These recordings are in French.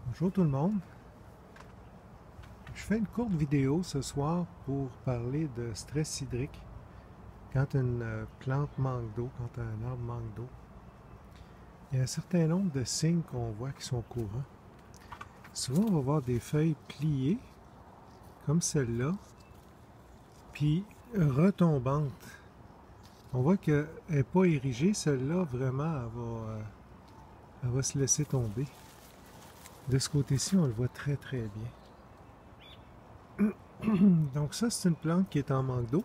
Bonjour tout le monde. Je fais une courte vidéo ce soir pour parler de stress hydrique. Quand une plante manque d'eau, quand un arbre manque d'eau, il y a un certain nombre de signes qu'on voit qui sont courants. Souvent, on va voir des feuilles pliées, comme celle-là, puis retombantes. On voit qu'elle n'est pas érigée, celle-là, vraiment, elle va se laisser tomber. De ce côté-ci, on le voit très très bien. Donc ça, c'est une plante qui est en manque d'eau.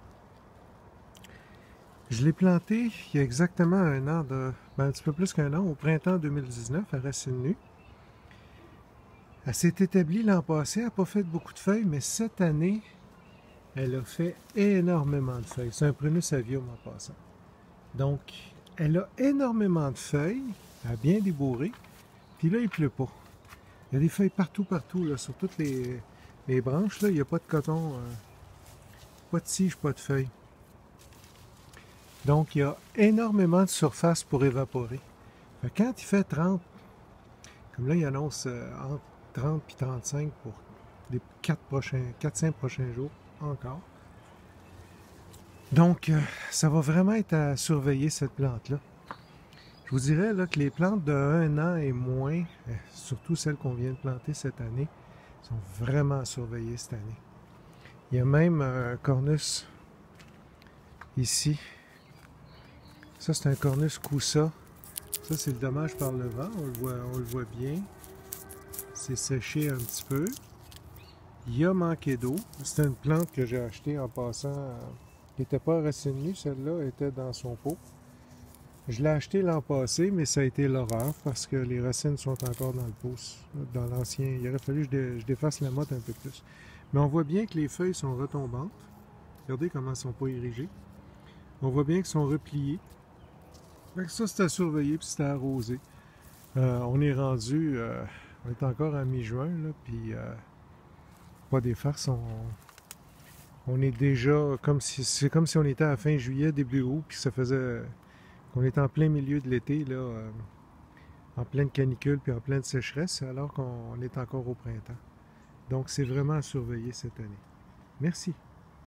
Je l'ai plantée il y a exactement un an, un petit peu plus qu'un an, au printemps 2019, à racine nue. Elle s'est établie l'an passé, elle n'a pas fait beaucoup de feuilles, mais cette année, elle a fait énormément de feuilles. C'est un Prunus avium en passant. Donc, elle a énormément de feuilles, elle a bien débourré, puis là, il ne pleut pas. Il y a des feuilles partout, là, sur toutes les branches, là, il n'y a pas de coton, pas de tige, pas de feuilles. Donc, il y a énormément de surface pour évaporer. Quand il fait 30, comme là, il annonce entre 30 et 35 pour les 4-5 prochains jours encore. Donc, ça va vraiment être à surveiller cette plante-là. Je vous dirais là, que les plantes de 1 an et moins, surtout celles qu'on vient de planter cette année, sont vraiment à surveiller cette année. Il y a même un cornus ici. Ça, c'est un cornus coussa. Ça, c'est le dommage par le vent. On le voit bien. C'est séché un petit peu. Il a manqué d'eau. C'est une plante que j'ai achetée en passant, qui n'était pas racine nue. Celle-là était dans son pot. Je l'ai achetée l'an passé, mais ça a été l'horreur parce que les racines sont encore dans le pot. Dans l'ancien, il aurait fallu que je défasse la motte un peu plus. Mais on voit bien que les feuilles sont retombantes. Regardez comment elles ne sont pas érigées. On voit bien qu'elles sont repliées. Ça, c'est à surveiller puis c'est à arroser. On est rendu, on est encore à mi-juin, puis pas des farces, on est déjà comme si c'est comme si on était à fin juillet, début août, puis ça faisait qu'on est en plein milieu de l'été, là, en pleine canicule puis en pleine sécheresse, alors qu'on est encore au printemps. Donc c'est vraiment à surveiller cette année. Merci.